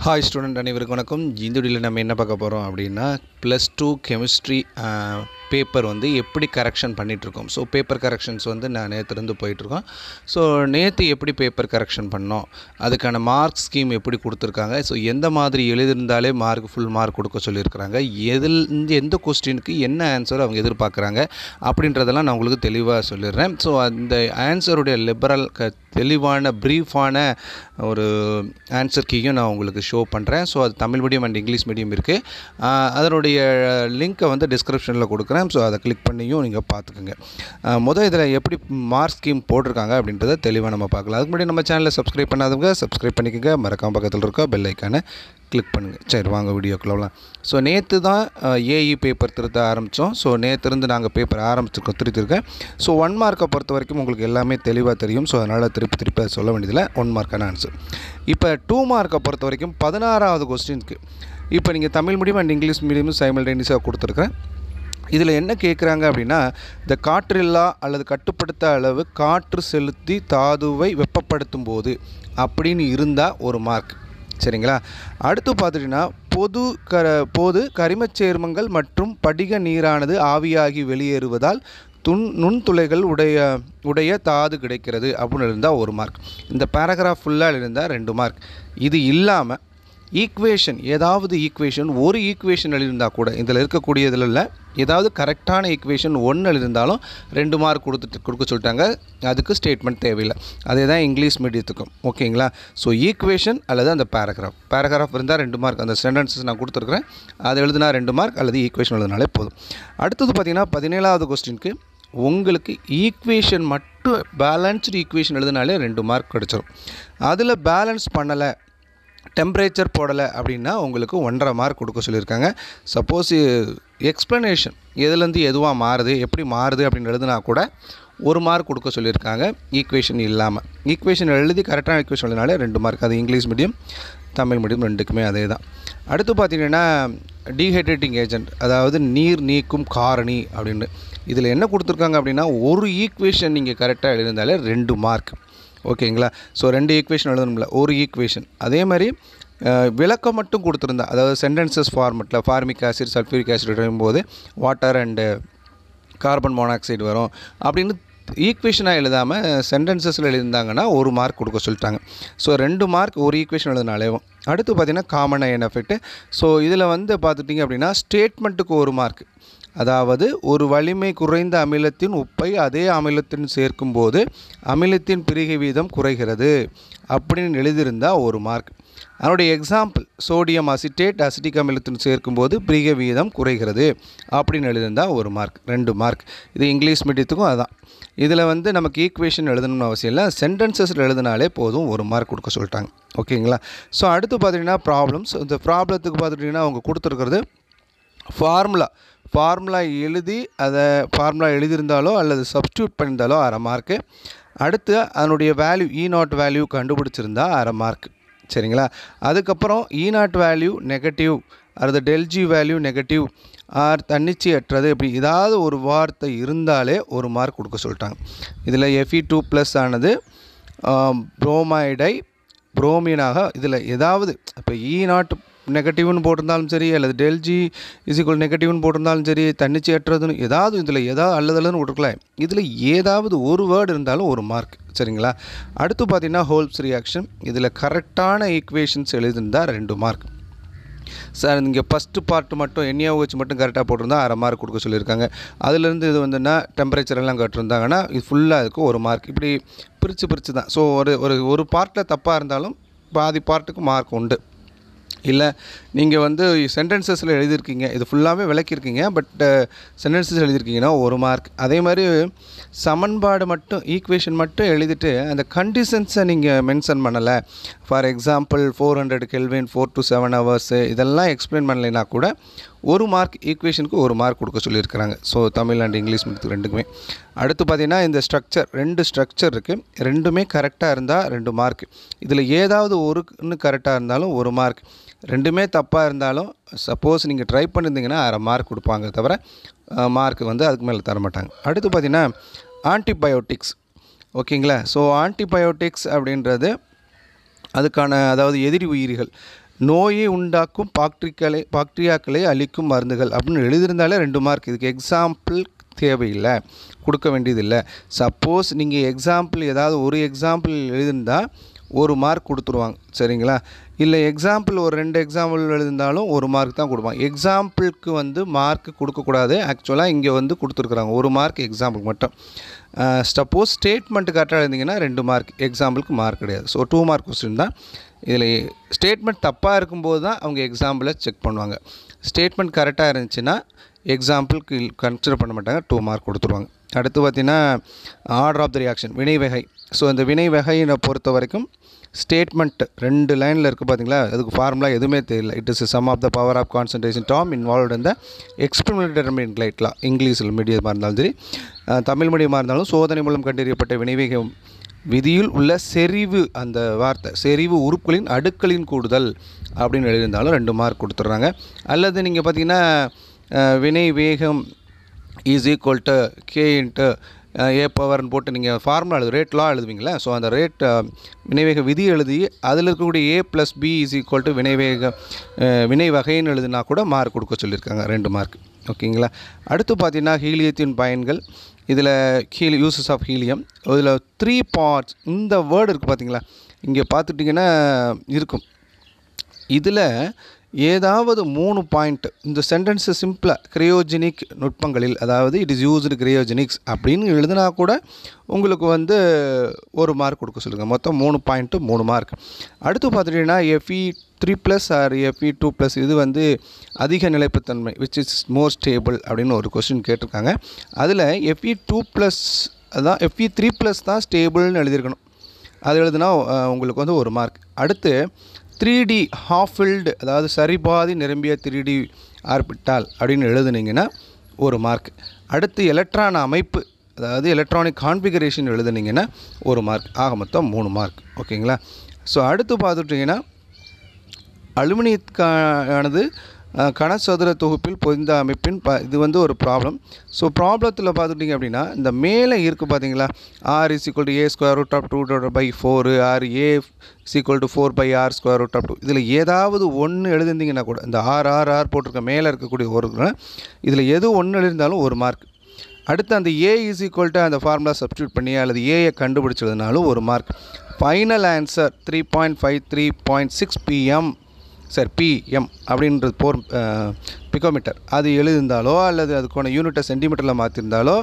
Hi student அனைவருக்கும் வணக்கம். இந்த வீடியோவில் நம்ம என்ன பார்க்க போகிறோம் அப்படின்னா +2 கெமிஸ்ட்ரி பேப்பர் வந்து எப்படி கரெக்ஷன் பண்ணிகிட்ருக்கோம். ஸோ பேப்பர் கரெக்ஷன்ஸ் வந்து நான் நேற்றுலேருந்து போயிட்டுருக்கோம். ஸோ நேற்று எப்படி பேப்பர் கரெக்ஷன் பண்ணோம், அதுக்கான மார்க் ஸ்கீம் எப்படி கொடுத்துருக்காங்க, ஸோ எந்த மாதிரி எழுதியிருந்தாலே ஃபுல் மார்க் கொடுக்க சொல்லியிருக்கிறாங்க, எந்த கொஸ்டினுக்கு என்ன ஆன்சர் அவங்க எதிர்பார்க்குறாங்க அப்படின்றதெல்லாம் நான் உங்களுக்கு தெளிவாக சொல்லிடுறேன். ஸோ அந்த ஆன்சருடைய தெளிவான ப்ரீஃபான ஒரு ஆன்சர் கீயும் நான் உங்களுக்கு ஷோ பண்ணுறேன். ஸோ அது Tamil medium and English medium இருக்குது. அதனுடைய லிங்க்கை வந்து டிஸ்கிரிப்ஷனில் கொடுக்குறேன். ஸோ அதை கிளிக் பண்ணியும் நீங்கள் பார்த்துக்குங்க. இதில் எப்படி மார்க் ஸ்கீம் போட்டிருக்காங்க அப்படின்றத தெளிவாக நம்ம பார்க்கலாம். அதுக்கு முன்னாடி நம்ம சேனலை சப்ஸ்கிரைப் பண்ணாதவங்க சப்ஸ்கிரைப் பண்ணிக்கோங்க. மறக்காம பக்கத்தில் இருக்க பெல் ஐக்கானை கிளிக் பண்ணுங்கள். சரி, வாங்க வீடியோக்குள்ளலாம். ஸோ நேற்று தான் ஏஇ பேப்பர் திருத்த ஆரம்பித்தோம். ஸோ நேற்றுலேருந்து நாங்கள் பேப்பர் திருத்திருக்கேன். ஸோ 1 மார்க்கை பொறுத்த வரைக்கும் உங்களுக்கு எல்லாமே தெளிவாக தெரியும். ஸோ அதனால் திருப்பி அதை சொல்ல வேண்டியதில்லை. 1 மார்க்கான ஆன்சர். இப்போ 2 மார்க்கை பொறுத்த வரைக்கும் 16வது கொஸ்டினுக்கு இப்போ நீங்கள் தமிழ் மீடியம் அண்ட் இங்கிலீஷ் மீடியமும் சைமல்டேனியஸாக கொடுத்துருக்குறேன். இதில் என்ன கேட்குறாங்க அப்படின்னா, இந்த காற்றில்லா அல்லது கட்டுப்படுத்த அளவு காற்று செலுத்தி தாதுவை வெப்பப்படுத்தும் போது அப்படின்னு இருந்தால் 1 மார்க். சரிங்களா? அடுத்து பார்த்துட்டிங்கன்னா, போது கரிமச் சேர்மங்கள் மற்றும் படிக நீரானது ஆவியாகி வெளியேறுவதால் நுண்துளைகள் உடைய தாது கிடைக்கிறது அப்படின்னு இருந்தால் 1 மார்க். இந்த பேராகிராஃப் ஃபுல்லாக இருந்தால் 2 மார்க். இது இல்லாமல் ஏதாவது ஈக்குவேஷன் ஒரு ஈக்குவேஷன் எழுதியிருந்தால் கூட, இதில் இருக்கக்கூடியதில் இல்லை, ஏதாவது கரெக்டான ஈக்குவேஷன் 1 எழுதியிருந்தாலும் 2 மார்க் கொடுக்க சொல்லிட்டாங்க. அதுக்கு ஸ்டேட்மெண்ட் தேவையில்லை. அதே தான் இங்கிலீஷ் மீடியத்துக்கும். ஓகேங்களா? ஸோ ஈக்குவேஷன் அல்லது அந்த பேராகிராஃப் இருந்தால் 2 மார்க். அந்த சென்டென்சஸ் நான் கொடுத்துருக்குறேன். அது எழுதினா 2 மார்க், அல்லது ஈக்குவேஷன் எழுதினாலே போதும். அடுத்தது பார்த்திங்கன்னா 17வது கொஸ்டினுக்கு உங்களுக்கு ஈக்குவேஷன் மட்டும் பேலன்ஸ்டு ஈக்குவேஷன் எழுதினாலே 2 மார்க் கிடச்சிரும். அதில் பேலன்ஸ் பண்ணலை, டெம்பரேச்சர் போடலை அப்படின்னா உங்களுக்கு 1.5 மார்க் கொடுக்க சொல்லியிருக்காங்க. சப்போஸ் எக்ஸ்ப்ளனேஷன் எதுலேருந்து எதுவாக மாறுது, எப்படி மாறுது அப்படின்னு எழுதுனா கூட 1 மார்க் கொடுக்க சொல்லியிருக்காங்க. ஈக்குவேஷன் இல்லாமல் ஈக்குவேஷன் எழுதி கரெக்டான ஈக்குவேஷன் எழுதினாலே 2 மார்க். அது இங்கிலீஷ் மீடியம் தமிழ் மீடியம் ரெண்டுக்குமே அதே தான். அடுத்து பார்த்திங்கன்னா டீஹைட்ரேட்டிங் ஏஜென்ட், அதாவது நீர் நீக்கும் காரணி அப்படின்னு இதில் என்ன கொடுத்துருக்காங்க அப்படின்னா, ஒரு ஈக்குவேஷன் நீங்கள் கரெக்டாக எழுதியிருந்தாலே 2 மார்க். ஓகேங்களா? ஸோ 2 ஈக்குவேஷன் எழுதணும்ல, ஒரு ஈக்குவேஷன். அதே மாதிரி விளக்கம் மட்டும் கொடுத்துருந்தா, அதாவது சென்டென்சஸ் ஃபார்மெட்டில் ஃபார்மிக் ஆசிட் சல்ஃபியூரிக் ஆசிட் எழுதும்போது வாட்டர் அண்டு கார்பன் மோனாக்சைடு வரும் அப்படின்னு ஈக்குவேஷனாக எழுதாமல் சென்டென்சஸில் எழுதியிருந்தாங்கன்னா 1 மார்க் கொடுக்க சொல்லிட்டாங்க. ஸோ 2 மார்க் ஒரு ஈக்குவேஷன் எழுதினாலேவும். அடுத்து பார்த்திங்கன்னா காமன் அயன் எஃபெக்ட். ஸோ இதில் வந்து பார்த்துட்டிங்க அப்படின்னா ஸ்டேட்மெண்ட்டுக்கு 1 மார்க். அதாவது ஒரு வலிமை குறைந்த அமிலத்தின் உப்பை அதே அமிலத்தின் சேர்க்கும்போது அமிலத்தின் பிரிகை வீதம் குறைகிறது அப்படின்னு எழுதியிருந்தால் 1 மார்க். அதனுடைய எக்ஸாம்பிள் சோடியம் அசிட்டேட் அசிட்டிக் அமிலத்தின் சேர்க்கும்போது பிரிகை வீதம் குறைகிறது அப்படின்னு எழுதியிருந்தால் 1 மார்க். 2 மார்க். இது இங்கிலீஷ் மீடியத்துக்கும் அதுதான். இதில் வந்து நமக்கு ஈக்குவேஷன் எழுதணும்னு அவசியம் இல்லை, சென்டென்சஸில் எழுதினாலே போதும் 1 மார்க் கொடுக்க சொல்லிட்டாங்க. ஓகேங்களா? ஸோ அடுத்து பார்த்திங்கன்னா ப்ராப்ளம்ஸ். இந்த ப்ராப்ளத்துக்கு பார்த்துட்டிங்கன்னா அவங்க கொடுத்துருக்கிறது ஃபார்முலா எழுதியிருந்தாலோ அல்லது சப்ஸ்டியூட் பண்ணியிருந்தாலோ 1/2 மார்க்கு. அடுத்து அதனுடைய வேல்யூ E0 வேல்யூ கண்டுபிடிச்சிருந்தா 1/2 மார்க். சரிங்களா? அதுக்கப்புறம் E0 வேல்யூ நெகட்டிவ் அல்லது ΔG வேல்யூ நெகட்டிவ் ஆர் தன்னிச்சையற்றது, இப்படி ஏதாவது ஒரு வார்த்தை இருந்தாலே 1 மார்க் கொடுக்க சொல்லிட்டாங்க. இதில் Fe2+ ஆனது புரோமீனாக இதில் ஏதாவது இப்போ E0 நெகட்டிவ்னு போட்டிருந்தாலும் சரி, அல்லது ΔG நெகட்டிவ்னு போட்டிருந்தாலும் சரி, தன்னிச்சையற்றதுன்னு ஏதாவது அல்லதுன்னு விட்டுருக்கலாம். இதில் ஏதாவது ஒரு வேர்டு இருந்தாலும் 1 மார்க். சரிங்களா? அடுத்து பார்த்திங்கன்னா ஹோல்ஸ் ரியாக்ஷன். இதில் கரெக்டான ஈக்குவேஷன்ஸ் எழுதியிருந்தால் 2 மார்க். சார் இங்கே ஃபஸ்ட்டு பார்ட் மட்டும் NaOH மட்டும் கரெக்டாக போட்டிருந்தா 1/2 மார்க் கொடுக்க சொல்லியிருக்காங்க. அதுலேருந்து இது வந்துன்னா டெம்பரேச்சர் எல்லாம் கேட்டிருந்தாங்கன்னா இது ஃபுல்லாக இதுக்கு 1 மார்க். இப்படி பிரித்து தான். ஸோ ஒரு பார்ட்டில் தப்பாக இருந்தாலும் பாதி பார்ட்டுக்கு மார்க் உண்டு. இல்லை நீங்கள் வந்து சென்டென்சஸில் எழுதியிருக்கீங்க, இது ஃபுல்லாகவே விளக்கியிருக்கீங்க, பட் சென்டென்சஸ் எழுதியிருக்கீங்கன்னா 1 மார்க். அதே மாதிரி சமன்பாடு மட்டும் ஈக்குவேஷன் மட்டும் எழுதிட்டு அந்த கண்டிஷன்ஸை நீங்கள் மென்ஷன் பண்ணலை, for example 400 kelvin 4 to 7 hours இதெல்லாம் எக்ஸ்பிளைன் பண்ணலைன்னா கூட 1 மார்க். ஈக்குவேஷனுக்கு 1 மார்க் கொடுக்க சொல்லியிருக்கிறாங்க. ஸோ தமிழ் அண்ட் இங்கிலீஷ் மீடியத்துக்கு ரெண்டுக்குமே. அடுத்து பார்த்திங்கன்னா இந்த ஸ்ட்ரக்சர் 2 ஸ்ட்ரக்சர் இருக்குது. ரெண்டுமே கரெக்டாக இருந்தால் 2 மார்க். இதில் ஏதாவது ஒன்று கரெக்டாக இருந்தாலும் 1 மார்க். ரெண்டுமே தப்பாக இருந்தாலும் சப்போஸ் நீங்கள் ட்ரை பண்ணியிருந்தீங்கன்னா 1/2 மார்க் கொடுப்பாங்க, தவிர மார்க் வந்து அதுக்கு மேலே தரமாட்டாங்க. அடுத்து பார்த்திங்கன்னா ஆன்டிபயோட்டிக்ஸ். ஓகேங்களா? ஸோ ஆன்டிபயோட்டிக்ஸ் அப்படின்றது அதுக்கான அதாவது எதிரி உயிரிகள் நோயை உண்டாக்கும் பாக்டீரியாக்களை அழிக்கும் மருந்துகள் அப்படின்னு எழுதியிருந்தாலே 2 மார்க். இதுக்கு எக்ஸாம்பிள் தேவையில்லை, கொடுக்க வேண்டியதில்லை. சப்போஸ் நீங்கள் எக்ஸாம்பிள் ஏதாவது ஒரு எக்ஸாம்பிள் எழுதியிருந்தால் 1 மார்க் கொடுத்துருவாங்க, சரிங்களா? இல்லை எக்ஸாம்பிள் ஒரு 2 எக்ஸாம்பிள் எழுதியிருந்தாலும் 1 மார்க் தான் கொடுப்பாங்க. எக்ஸாம்பிளுக்கு வந்து மார்க் கொடுக்கக்கூடாது. ஆக்சுவலாக இங்கே வந்து கொடுத்துருக்குறாங்க 1 மார்க் எக்ஸாம்பிள் மட்டும். சப்போஸ் ஸ்டேட்மெண்ட்டு கரெக்டாக எழுதிங்கன்னா 2 மார்க், எக்ஸாம்பிளுக்கு மார்க் கிடையாது. ஸோ 2 மார்க் கொஸ்டின் தான். இதில் ஸ்டேட்மெண்ட் தப்பாக இருக்கும்போது தான் அவங்க எக்ஸாம்பிளை செக் பண்ணுவாங்க. ஸ்டேட்மெண்ட் கரெக்டாக இருந்துச்சுன்னா எக்ஸாம்பிளுக்கு கன்சிடர் பண்ண மாட்டாங்க, 2 மார்க் கொடுத்துருவாங்க. அடுத்து பார்த்திங்கன்னா ஆர்டர் ஆஃப் த ரியாக்ஷன், வினை வகை. ஸோ இந்த வினை வகையை பொறுத்த வரைக்கும் ஸ்டேட்மெண்ட் 2 லைனில் இருக்குது பார்த்தீங்களா, அதுக்கு ஃபார்முலா எதுவுமே தெரியல. It is sum of the power of concentration term involved இந்த எக்ஸ்பெரிமெண்டல் டிட்டர்மினன்ட் லைட்லா. இங்கிலீஷில் மீடியமாக இருந்தாலும் சரி, தமிழ் மீடியமாக இருந்தாலும் சோதனை மூலம் கண்டறியப்பட்ட வினைவேக விதியில் உள்ள செறிவு, அந்த வார்த்தை செறிவு உறுப்புகளின் அடுக்களின் கூடுதல் அப்படின்னு எழுதியிருந்தாலும் 2 மார்க் கொடுத்துட்றாங்க. அல்லது நீங்கள் பார்த்தீங்கன்னா வினை வேகம் is equal to k into a பவர்னு போட்டு நீங்கள் ஃபார்முலா ரேட் லா எழுதுவீங்களா, ஸோ அந்த ரேட் வினைவேக விதி எழுதி அதில் இருக்கக்கூடிய a plus b is equal to வினை வகைன்னு எழுதுனா கூட மார்க் கொடுக்க சொல்லியிருக்காங்க, 2 மார்க். ஓகேங்களா? அடுத்து பார்த்தீங்கன்னா ஹீலியத்தின் பயன்கள். இதில் யூசஸ் ஆஃப் ஹீலியம், இதில் 3 பார்ட்ஸ். இந்த வேர்டு இருக்குது பார்த்தீங்களா, இங்கே பார்த்துட்டிங்கன்னா இருக்கும். இதில் ஏதாவது 3 பாயிண்ட் இந்த சென்டென்ஸு சிம்பிளாக கிரையோஜெனிக் நுட்பங்களில், அதாவது இட் இஸ் யூஸ்டு கிரையோஜெனிக்ஸ் அப்படின்னு எழுதினா கூட உங்களுக்கு வந்து 1 மார்க் கொடுக்க சொல்லுங்கள். மொத்தம் 3 பாயிண்ட்டு 3 மார்க். அடுத்து பார்த்துட்டிங்கன்னா Fe3+ ஆர் Fe2+, இது வந்து அதிக நிலைப்புத்தன்மை விச் இஸ் மோர் ஸ்டேபிள் அப்படின்னு ஒரு கொஸ்டின் கேட்டிருக்காங்க. அதில் Fe2+ அதான் Fe3+ தான் ஸ்டேபிள்னு எழுதியிருக்கணும். அது எழுதுனா உங்களுக்கு வந்து 1 மார்க். அடுத்து 3D ஹாஃப் ஃபில்டு, அதாவது சரிபாதி நிரம்பிய 3D ஆர்பிட்டால் அப்படின்னு எழுதுனீங்கன்னா 1 மார்க். அடுத்து எலக்ட்ரான் அமைப்பு, அதாவது எலக்ட்ரானிக் கான்ஃபிகரேஷன் எழுதுனீங்கன்னா 1 மார்க். ஆக மொத்தம் 3 மார்க். ஓகேங்களா? ஸோ அடுத்து பார்த்துட்டிங்கன்னா அலுமினியத்துக்கானது கனசதுர தொகுப்பில் பொதிந்த அமைப்பின் இது வந்து ஒரு ப்ராப்ளம். ஸோ ப்ராப்ளத்தில் பார்த்துட்டிங்க அப்படின்னா இந்த மேலே இருக்குது பார்த்தீங்களா, r = a²√2/4 R a = 4/r²√2. இதில் ஏதாவது ஒன்று எழுதிருந்தீங்கன்னா கூட, இந்த r போட்டிருக்க மேலே இருக்கக்கூடிய ஒரு இதில் எது ஒன்று எழுதியிருந்தாலும் 1 மார்க். அடுத்து அந்த a = அந்த ஃபார்முலா சப்ஸ்டியூட் பண்ணி அல்லது ஏயை கண்டுபிடிச்சதுனாலும் 1 மார்க். ஃபைனல் ஆன்சர் 3.53.6 pm அப்படின்றது பிகோமீட்டர் அது எழுதியிருந்தாலோ அல்லது அதுக்கான யூனிட்டை சென்டிமீட்டரில் மாற்றிருந்தாலோ,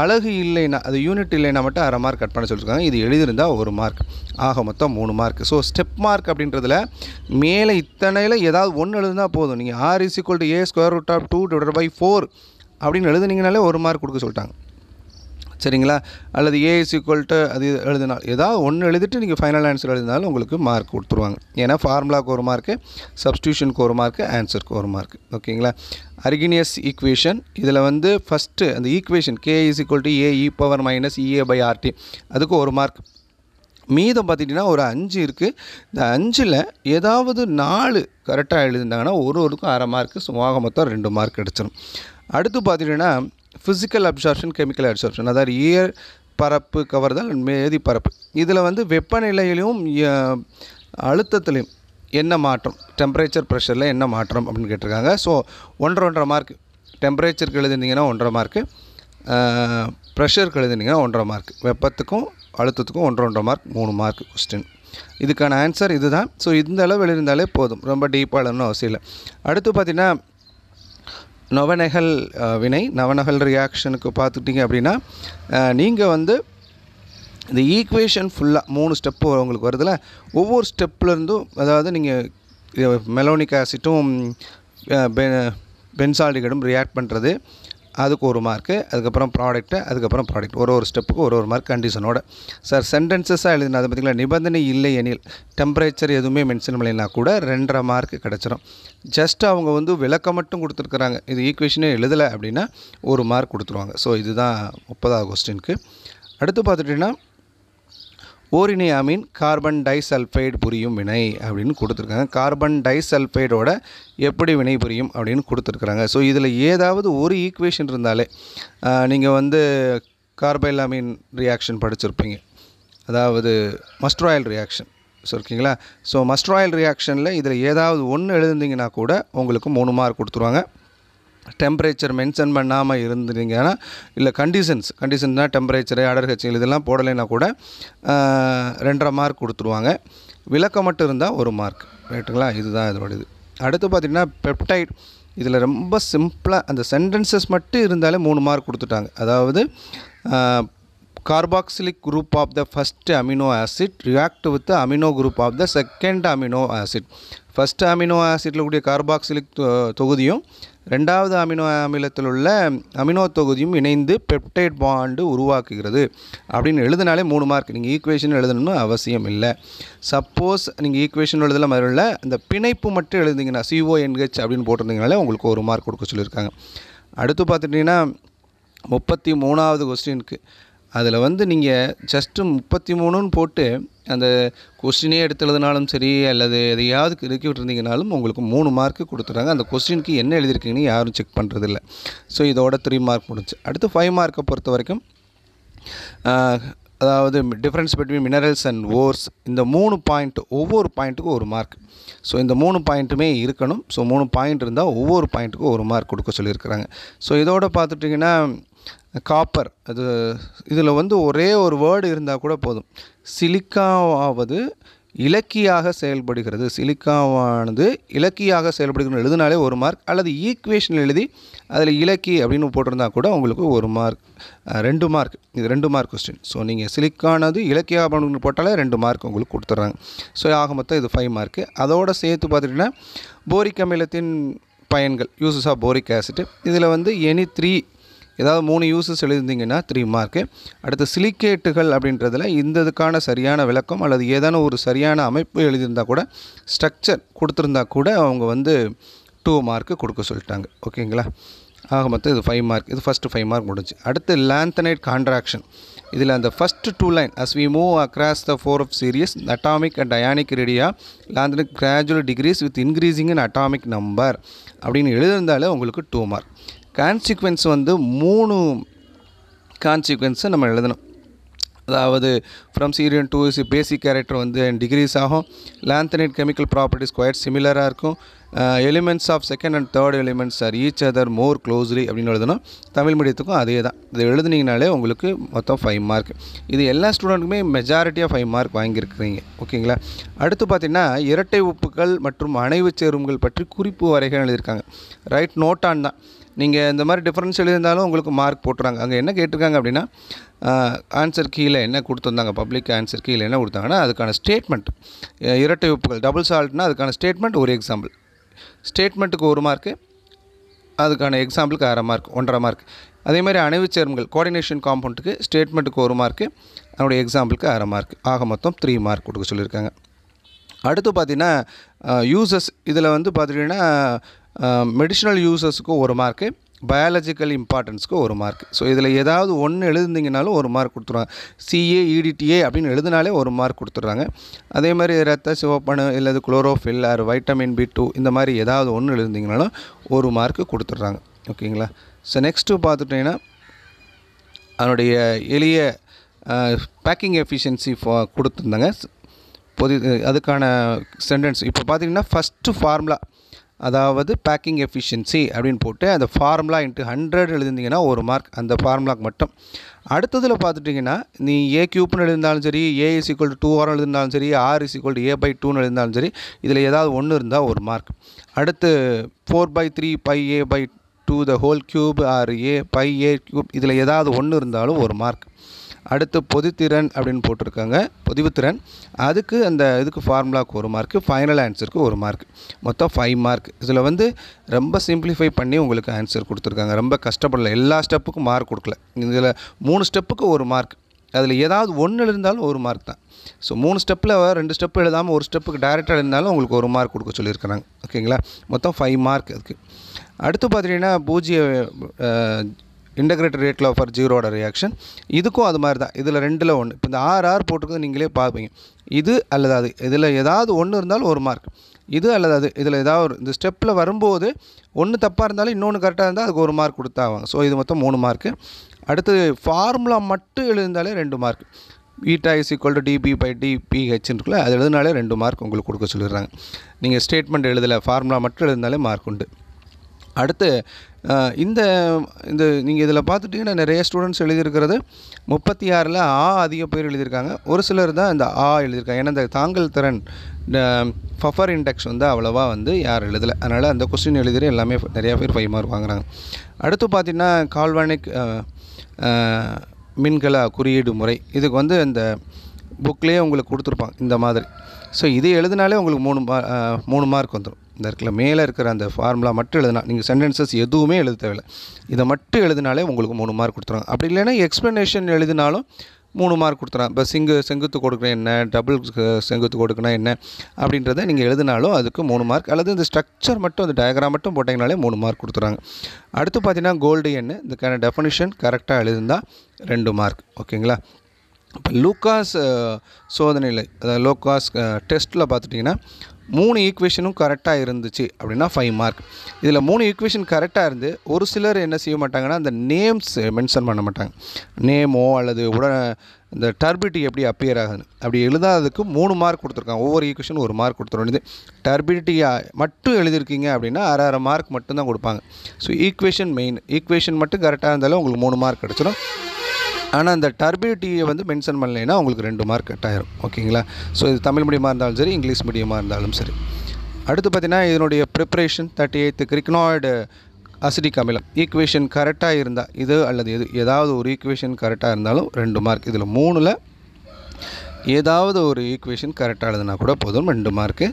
அழகு இல்லைன்னா, அது யூனிட் இல்லைன்னா மட்டும் 1/2 மார்க் கட் பண்ண சொல்லியிருக்காங்க. இது எழுதியிருந்தால் 1 மார்க். ஆக மொத்தம் 3 மார்க். ஸோ ஸ்டெப் மார்க் அப்படின்றதுல மேலே இத்தனையில் ஏதாவது ஒன்று எழுதுனா போதும். நீங்கள் r = a²√2/4 அப்படின்னு எழுதுனீங்கனாலே 1 மார்க் கொடுக்க சொல்லிட்டாங்க, சரிங்களா? அல்லது a = அது எழுதினால் ஏதாவது ஒன்று எழுதிட்டு நீங்கள் ஃபைனல் ஆன்சர் எழுதினாலும் உங்களுக்கு மார்க் கொடுத்துருவாங்க. ஏன்னா ஃபார்முலாவுக்கு 1 மார்க்கு, சப்ஸ்டியூஷனுக்கு 1 மார்க்கு, ஆன்சருக்கு 1 மார்க். ஓகேங்களா? அர்கினியஸ் ஈக்குவேஷன், இதில் வந்து ஃபஸ்ட்டு அந்த ஈக்குவேஷன் k = a e⁻ அதுக்கு 1 மார்க். மீதம் பார்த்திங்கன்னா ஒரு 5 இருக்குது. இந்த 5ல் ஏதாவது 4 கரெக்டாக எழுதிருந்தாங்கன்னா ஒருக்கும் 1/2 மார்க்கு. சும்மாக மொத்தம் 2 மார்க் கிடச்சிடும். அடுத்து பார்த்திங்கன்னா ஃபிசிக்கல் அப்சார்ப்ஷன், கெமிக்கல் அப்சார்ப்ஷன், அதாவது ஈர் பரப்பு கவர்தல், மேதி பரப்பு. இதில் வந்து வெப்பநிலையிலும் அழுத்தத்திலையும் என்ன மாற்றம், டெம்பரேச்சர் ப்ரெஷரில் என்ன மாற்றம் அப்படின்னு கேட்டிருக்காங்க. So 1.5 mark. டெம்பரேச்சருக்கு எழுதிருந்தீங்கன்னா 1.5 மார்க்கு, ப்ரெஷருக்கு எழுதிருந்தீங்கன்னா 1.5 மார்க். வெப்பத்துக்கும் அழுத்தத்துக்கும் 1.5 மார்க், 3 மார்க் கொஸ்டின். இதுக்கான ஆன்சர் இது தான். ஸோ இந்த அளவு எழுதியிருந்தாலே போதும், ரொம்ப டீப்பாக எழுதணும்னு அவசியம் இல்லை. அடுத்து பார்த்திங்கன்னா நவநகல் வினை, நவநகல் ரியாக்ஷனுக்கு பார்த்துட்டிங்க அப்படின்னா நீங்கள் வந்து இந்த ஈக்குவேஷன் ஃபுல்லாக 3 ஸ்டெப்பு உங்களுக்கு வருதுல்ல, ஒவ்வொரு ஸ்டெப்லேருந்தும், அதாவது நீங்கள் மெலோனிக் ஆசிட்டும் பென்சால்டிகேட்டும் ரியாக்ட் பண்ணுறது, அதுக்கு 1 மார்க்கு. அதுக்கப்புறம் ப்ராடக்ட் ஒரு ஸ்டெப்புக்கு ஒரு மார்க் கண்டிஷனோட. சார் சென்டென்சஸாக எழுதினா அது பார்த்திங்களா, நிபந்தனை இல்லை எனில் டெம்பரேச்சர் எதுவுமே மென்ஷன் பண்ணலைன்னா கூட 2.5 மார்க் கிடச்சிரும். ஜஸ்ட் அவங்க வந்து விளக்கம் மட்டும் கொடுத்துருக்குறாங்க, இது ஈக்குவேஷனே எழுதலை அப்படின்னா 1 மார்க் கொடுத்துருவாங்க. ஸோ இதுதான் 30வது கொஸ்டினுக்கு. அடுத்து பார்த்துட்டிங்கன்னா ஓரினியாமின் கார்பன் டைசல்ஃபைடு புரியும் வினை அப்படின்னு கொடுத்துருக்காங்க. கார்பன் டைசல்ஃபைடோட எப்படி வினை புரியும் அப்படின்னு கொடுத்துருக்குறாங்க. ஸோ இதில் ஏதாவது ஒரு ஈக்குவேஷன் இருந்தாலே நீங்கள் வந்து கார்பைலாமின் ரியாக்ஷன் படிச்சிருப்பீங்க, அதாவது மஸ்ட்ராயில் ரியாக்ஷன். ஸோ ஓகேங்களா. ஸோ மஸ்டர் ஆயில் ரியாக்ஷனில் இதில் ஏதாவது ஒன்று எழுதுனீங்கன்னா கூட உங்களுக்கு 3 மார்க் கொடுத்துருவாங்க. டெம்பரேச்சர் மென்ஷன் பண்ணாமல் இருந்தீங்கன்னா இல்லை கண்டிஷன்னா டெம்பரேச்சரு அடர்ஹெச்எல் இதெல்லாம் போடலைன்னா கூட 2.5 மார்க் கொடுத்துருவாங்க. விளக்கம் மட்டும் இருந்தால் 1 மார்க். ரைட்டுங்களா. இதுதான் இதோட இது. அடுத்து பார்த்திங்கன்னா பெப்டைட். இதில் ரொம்ப சிம்பிளாக அந்த சென்டென்சஸ் மட்டும் இருந்தாலே 3 மார்க் கொடுத்துட்டாங்க. அதாவது carboxylic group of the first amino acid react with the amino group of the second amino acid. First amino ஆசிட்டில் கூடிய கார்பாக்சிலிக் தொகுதியும் ரெண்டாவது அமினோ அமிலத்தில் உள்ள அமினோ தொகுதியும் இணைந்து பெப்டைட் பாண்டு உருவாக்குகிறது அப்படின்னு எழுதினாலே 3 மார்க். நீங்கள் ஈக்குவேஷன் எழுதணும்னு அவசியம் இல்லை. சப்போஸ் நீங்கள் ஈக்குவேஷன் எழுதலாம் அதில் அந்த பிணைப்பு மட்டும் எழுதிங்கன்னா CONH அப்படின்னு போட்டிருந்தீங்கனாலே உங்களுக்கு 1 மார்க் கொடுக்க சொல்லியிருக்காங்க. அடுத்து பார்த்துட்டிங்கன்னா 33வது கொஸ்டினுக்கு அதில் வந்து நீங்கள் ஜஸ்ட்டு 33ன்னு போட்டு அந்த கொஸ்டினே எடுத்து எழுதினாலும் சரி அல்லது எதையாவது இறக்கி விட்டுருந்தீங்கனாலும் உங்களுக்கு 3 மார்க்கு கொடுத்துட்றாங்க. அந்த கொஸ்டினுக்கு என்ன எழுதியிருக்கீங்கன்னு யாரும் செக் பண்ணுறதில்ல. ஸோ இதோட 3 மார்க் முடிஞ்சு. அடுத்து 5 மார்க்கை பொறுத்த வரைக்கும் அதாவது difference between minerals and ores, இந்த 3 பாயிண்ட் ஒவ்வொரு பாயிண்ட்டுக்கும் 1 மார்க். ஸோ இந்த 3 பாயிண்ட்டுமே இருக்கணும். ஸோ 3 பாயிண்ட் இருந்தால் ஒவ்வொரு பாயிண்ட்டுக்கும் 1 மார்க் கொடுக்க சொல்லியிருக்கிறாங்க. ஸோ இதோட பார்த்துட்டிங்கன்னா காப்பர், அது இதில் வந்து ஒரே ஒரு வேர்டு இருந்தால் கூட போதும். சிலிக்காவாவது இலக்கியாக செயல்படுகிறது, சிலிக்காவானது இலக்கியாக செயல்படுகிறது எழுதினாலே 1 மார்க். அல்லது ஈக்குவேஷன் எழுதி அதில் இலக்கி அப்படின்னு போட்டிருந்தா கூட உங்களுக்கு 1 மார்க், 2 மார்க். இது 2 மார்க் கொஸ்டின். ஸோ நீங்கள் சிலிக்கானது இலக்கியாக போட்டாலே 2 மார்க் உங்களுக்கு கொடுத்துட்றாங்க. ஸோ ஆக மொத்தம் இது 5 மார்க்கு. அதோடு சேர்த்து பார்த்துட்டிங்கன்னா போரிக் அமிலத்தின் பயன்கள், யூசஸ் ஆஃப் போரிக் ஆசிட், இதில் வந்து எனி 3 ஏதாவது 3 யூசஸ் எழுதிருந்தீங்கன்னா 3 மார்க்கு. அடுத்து சிலிக்கேட்டுகள் அப்படின்றதில் இந்த இதுக்கான சரியான விளக்கம் அல்லது ஏதான ஒரு சரியான அமைப்பு எழுதியிருந்தால் கூட ஸ்ட்ரக்சர் கொடுத்துருந்தா கூட அவங்க வந்து 2 மார்க்கு கொடுக்க சொல்லிட்டாங்க. ஓகேங்களா. ஆக மொத்தம் இது 5 மார்க். இது ஃபஸ்ட்டு 5 மார்க் முடிஞ்சு. அடுத்து லாந்தனைட் கான்ட்ராக்ஷன். இதில் அந்த first 2 line as we move across the 4 series atomic and ionic radii lanthanate gradually decrease with increasing in atomic number அப்படின்னு எழுதியிருந்தாலே உங்களுக்கு 2 மார்க். கான்சிக்வன்ஸ் வந்து 3 கான்சிக்வன்ஸை நம்ம எழுதணும். அதாவது from cerium to basic character வந்து டிகிரீஸ் ஆகும். லாந்தனைட் கெமிக்கல் ப்ராப்பர்ட்டிஸ் குவைட் சிமிலராக இருக்கும். Elements of second and third elements are each other more closely அப்படின்னு எழுதணும். தமிழ் மீடியத்துக்கும் அதே தான். இது எழுதுனீங்கனாலே உங்களுக்கு மொத்தம் 5 மார்க். இது எல்லா ஸ்டூடெண்ட்டுக்குமே மெஜாரிட்டியாக 5 மார்க் வாங்கியிருக்கிறீங்க. ஓகேங்களா. அடுத்து பார்த்திங்கன்னா இரட்டை உப்புகள் மற்றும் அணைவு சேர்மங்கள் பற்றி குறிப்பு வரைகள் எழுதியிருக்காங்க. ரைட் நோட் ஆன் தான். நீங்கள் இந்த மாதிரி டிஃப்ரென்ஸ் எழுதியிருந்தாலும் உங்களுக்கு மார்க் போட்டுறாங்க. அங்கே என்ன கேட்டிருக்காங்க அப்படின்னா ஆன்சர் கீழே என்ன கொடுத்துருந்தாங்க, பப்ளிக் ஆன்சர் கீழே என்ன கொடுத்தாங்கன்னா அதுக்கான ஸ்டேட்மெண்ட், இரட்டை உப்புகள் டபுள் சால்ட்னா அதுக்கான ஸ்டேட்மெண்ட் ஒரு எக்ஸாம்பிள், ஸ்டேட்மெண்ட்டுக்கு 1 மார்க்கு, அதுக்கான எக்ஸாம்பிளுக்கு 1/2 மார்க், 1.5 மார்க். அதேமாதிரி அணைவு சேர்மங்கள் கோஆர்டினேஷன் காம்பவுண்டுக்கு ஸ்டேட்மெண்ட்டுக்கு 1 மார்க்கு, அதனுடைய எக்ஸாம்பிளுக்கு 1/2 மார்க். ஆக மொத்தம் 3 மார்க் கொடுக்க சொல்லியிருக்காங்க. அடுத்து பார்த்திங்கன்னா யூசஸ். இதில் வந்து பார்த்துட்டிங்கன்னா மெடிசினல் யூசஸுக்கு 1 மார்க்கு, பயாலஜிக்கல் இம்பார்ட்டன்ஸுக்கு 1 மார்க். ஸோ இதில் ஏதாவது ஒன்று எழுதுனீங்கனாலும் 1 மார்க் கொடுத்துருவாங்க. CAEDTA அப்படின்னு எழுதினாலே 1 மார்க் கொடுத்துட்றாங்க. அதே மாதிரி ரத்த சிவப்பணு இல்லது குளோரோஃபில் ஆர் வைட்டமின் B2 இந்த மாதிரி ஏதாவது ஒன்று எழுதுனீங்கனாலும் 1 மார்க்கு கொடுத்துட்றாங்க. ஓகேங்களா. ஸோ நெக்ஸ்ட்டு பார்த்துட்டிங்கன்னா அதனுடைய எளிய பேக்கிங் எஃபிஷியன்சி கொடுத்துருந்தாங்க. அதுக்கான சென்டென்ஸ் இப்போ பார்த்திங்கன்னா ஃபஸ்ட்டு ஃபார்முலா, அதாவது பேக்கிங் எஃபிஷியன்சி அப்படின்னு போட்டு அந்த ஃபார்முலா இன்ட்டு 100 எழுதிருந்தீங்கன்னா 1 மார்க் அந்த ஃபார்முலாக்கு மட்டும். அடுத்ததில் பார்த்துட்டிங்கன்னா நீ A³ எழுதிருந்தாலும் சரி, A=2 எழுதிருந்தாலும் சரி, R=A/2 எழுதிருந்தாலும் சரி, இதில் ஏதாவது ஒன்று இருந்தால் 1 மார்க். அடுத்து 4/3 πa/2 the whole cube R A/A³ இதில் ஏதாவது ஒன்று இருந்தாலும் 1 மார்க். அடுத்து பொதுத்திறன் அப்படின்னு போட்டிருக்காங்க, பொதிவுத்திறன், அதுக்கு அந்த இதுக்கு ஃபார்முலாவுக்கு 1 மார்க்கு, ஃபைனல் ஆன்சருக்கு 1 மார்க், மொத்தம் 5 மார்க். இதில் வந்து ரொம்ப சிம்பிளிஃபை பண்ணி உங்களுக்கு ஆன்சர் கொடுத்துருக்காங்க. ரொம்ப கஷ்டப்படல, எல்லா ஸ்டெப்புக்கும் மார்க் கொடுக்கல. இதில் 3 ஸ்டெப்புக்கு 1 மார்க், அதில் ஏதாவது ஒன்று எழுந்தாலும் 1 மார்க் தான். ஸோ 3 ஸ்டெப்பில் 2 ஸ்டெப்பு எழுதாமல் 1 ஸ்டெப்புக்கு டைரெக்டாக எழுந்தாலும் உங்களுக்கு 1 மார்க் கொடுக்க சொல்லியிருக்கிறாங்க. ஓகேங்களா. மொத்தம் 5 மார்க் அதுக்கு. அடுத்து பார்த்திங்கன்னா இன்டகிரேட்டட் ரேட் லா ஃபார் ஜீரோட ரியாக்ஷன், இதுக்கும் அது மாதிரி தான். இதில் 2ல் 1. இப்போ இந்த ஆர் போட்டிருக்கிறது நீங்களே பார்ப்பீங்க. இது அல்லது அது, இதில் ஏதாவது ஒன்று இருந்தாலும் 1 மார்க், இது அல்லது அது, இதில் ஏதாவது இந்த ஸ்டெப்பில் வரும்போது ஒன்று தப்பாக இருந்தாலும் இன்னொன்று கரெக்டாக இருந்தால் அதுக்கு 1 மார்க் கொடுத்தாவாங்க. ஸோ இது மொத்தம் 3 மார்க்கு. அடுத்து ஃபார்முலா மட்டும் எழுதியிருந்தாலே 2 mark. Beta is equal to DP by டிபிஹெச்னு இருக்குல்ல, அது எழுதினாலே 2 மார்க் உங்களுக்கு கொடுக்க சொல்லிடுறாங்க. நீங்கள் ஸ்டேட்மெண்ட் எழுதலை, ஃபார்முலா மட்டும் எழுதினாலே மார்க் உண்டு. அடுத்து இந்த இந்த நீங்கள் இதில் பார்த்துட்டிங்கன்னா நிறைய ஸ்டூடெண்ட்ஸ் எழுதியிருக்கிறது 36ல் ஆ அதிக பேர் எழுதியிருக்காங்க. ஒரு சிலர் தான் இந்த ஆ எழுதியிருக்காங்க. ஏன்னா இந்த தாங்கல் திறன் பஃபர் இண்டெக்ஸ் வந்து அவ்வளோவா வந்து யார் எழுதலை. அதனால் அந்த கொஸ்டின் எழுதிற எல்லாமே நிறையா பேர் 5 மார்க் வாங்குறாங்க. அடுத்து பார்த்திங்கன்னா கால்வானிக் மின்கல குறியீடு முறை, இதுக்கு வந்து இந்த புக்லேயே உங்களுக்கு கொடுத்துருப்பாங்க இந்த மாதிரி. ஸோ இது எழுதினாலே உங்களுக்கு 3 மார்க் வந்துடும். இந்த இடத்துல மேலே இருக்கிற அந்த ஃபார்முலா மட்டும் எழுதினா, நீங்கள் சென்டென்சஸ் எதுவுமே எழுத தேவையில்லை, இதை மட்டும் எழுதினாலே உங்களுக்கு 3 மார்க் கொடுத்துருவாங்க. அப்படி இல்லைன்னா எக்ஸ்ப்ளனேஷன் எழுதினாலும் 3 மார்க் கொடுத்துறாங்க. இப்போ செங்குத்து கொடுக்குறேன் என்ன, டபுள் செங்குத்து கொடுக்குனா என்ன அப்படின்றத நீங்கள் எழுதினாலும் அதுக்கு 3 மார்க். அல்லது இந்த ஸ்ட்ரக்சர் மட்டும், அந்த டயக்ராம் மட்டும் போட்டிங்கனாலே 3 மார்க் கொடுத்துறாங்க. அடுத்து பார்த்தீங்கன்னா கோல்டு எண்ணு, இதுக்கான டெஃபனிஷன் கரெக்டாக எழுதிருந்தால் 2 மார்க். ஓகேங்களா? இப்போ லூக்காஸ் சோதனையில், அதாவது லூக்காஸ் டெஸ்ட்டில் பார்த்துட்டிங்கன்னா 3 ஈக்குவேஷனும் கரெக்டாக இருந்துச்சு அப்படின்னா 5 மார்க். இதில் 3 ஈக்குவேஷன் கரெக்டாக இருந்து ஒரு சிலர் என்ன செய்ய மாட்டாங்கன்னா அந்த நேம்ஸ் மென்ஷன் பண்ண மாட்டாங்க. நேமோ அல்லது இந்த டர்பிலிட்டி எப்படி அப்பியர் ஆகுது அப்படி எழுதாததுக்கு 3 மார்க் கொடுத்துருக்காங்க. ஒவ்வொரு ஈக்குவேஷனும் 1 மார்க் கொடுத்துருவோம். டர்பிலிட்டியாக மட்டும் எழுதியிருக்கீங்க அப்படின்னா 1/2 மார்க் மட்டும்தான் கொடுப்பாங்க. ஸோ ஈக்குவேஷன் ஈக்குவேஷன் மட்டும் கரெக்டாக இருந்தாலும் உங்களுக்கு 3 மார்க் கிடச்சிடும். ஆனால் அந்த டர்பிலிட்டியை வந்து மென்ஷன் பண்ணலைன்னா உங்களுக்கு 2 மார்க் கட் ஆயிரும். ஓகேங்களா? ஸோ இது தமிழ் மீடியமாக இருந்தாலும் சரி, இங்கிலீஷ் மீடியமாக இருந்தாலும் சரி. அடுத்து பார்த்தீங்கன்னா இதனுடைய ப்ரிப்பரேஷன் 38 கிரிக்னாய்டு அசிடிக் அமிலம் ஈக்குவேஷன் கரெக்டாக இருந்தால், இது அல்லது ஏதாவது ஒரு ஈக்குவேஷன் கரெக்டாக இருந்தாலும் 2 மார்க். இதில் 3ல் ஏதாவது ஒரு ஈக்குவேஷன் கரெக்டாக எழுதுனா கூட போதும், 2 மார்க்கு.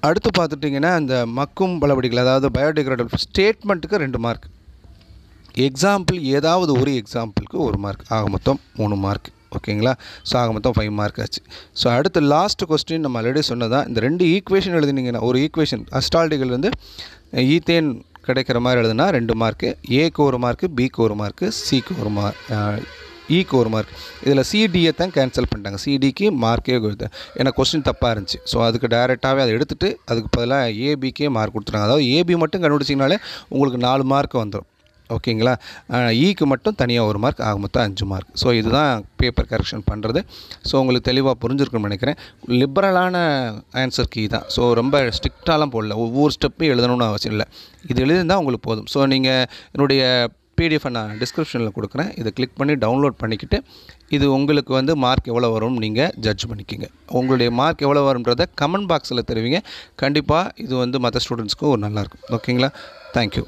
அடுத்து பார்த்துட்டிங்கன்னா அந்த மக்கும் பலவடிகள், அதாவது பயோடிகிரேடபிள் ஸ்டேட்மெண்ட்டுக்கு 2 மார்க். எக்ஸாம்பிள் ஏதாவது ஒரு எக்ஸாம்பிளுக்கு 1 மார்க், ஆக மொத்தம் 3 மார்க். ஓகேங்களா? ஸோ ஆக மொத்தம் 5 மார்க் ஆச்சு. ஸோ அடுத்து லாஸ்ட் கொஸ்டின் நம்ம ஆல்ரெடி சொன்னதான், இந்த 2 ஈக்குவேஷன் எழுதினீங்கன்னா, ஒரு ஈக்குவேஷன் அஸ்டால்டிகள் வந்து ஈத்தேன் கிடைக்கிற மாதிரி எழுதுனா 2 மார்க்கு, ஏக்கு 1 மார்க்கு, பிக்கு 1 மார்க்கு, சிக்கு 1 மார்க், ஈக்கு 1 மார்க். இதில் சிடியை தான் கேன்சல் பண்ணிட்டாங்க. சிடிக்கு மார்க்கே ஏன்னா கொஸ்டின் தப்பாக இருந்துச்சு. ஸோ அதுக்கு டைரெக்டாகவே அதை எடுத்துகிட்டு அதுக்கு பதிலாக ஏபிக்கே மார்க் கொடுத்துட்டாங்க. அதாவது ஏபி மட்டும் கண்டுபிடிச்சிங்கனாலே உங்களுக்கு 4 மார்க் வந்துடும். ஓகேங்களா? ஈக்கு மட்டும் தனியாக 1 மார்க், ஆக மொத்தம் 5 மார்க். ஸோ இதுதான் பேப்பர் கரெக்ஷன் பண்ணுறது. ஸோ உங்களுக்கு தெளிவாக புரிஞ்சிருக்குன்னு நினைக்கிறேன். லிபரலான ஆன்சர் கீ தான். ஸோ ரொம்ப ஸ்ட்ரிக்டாலாம் போடல, ஒவ்வொரு ஸ்டெப்பையும் எழுதணும்னு அவசியம் இல்லை. இது எழுதிருந்தால் உங்களுக்கு போதும். ஸோ நீங்கள் என்னுடைய பிடிஎஃப் நான் டிஸ்கிரிப்ஷனில் கொடுக்குறேன், இதை கிளிக் பண்ணி டவுன்லோட் பண்ணிக்கிட்டு இது உங்களுக்கு வந்து மார்க் எவ்வளோ வரும்னு நீங்கள் ஜட்ஜ் பண்ணிக்கிங்க. உங்களுடைய மார்க் எவ்வளோ வரும்ன்றதை கமெண்ட் பாக்ஸில் தெரிவிங்க. கண்டிப்பாக இது வந்து மற்ற ஸ்டூடெண்ட்ஸ்க்கும் ஒரு நல்லாயிருக்கும். ஓகேங்களா? தேங்க்யூ.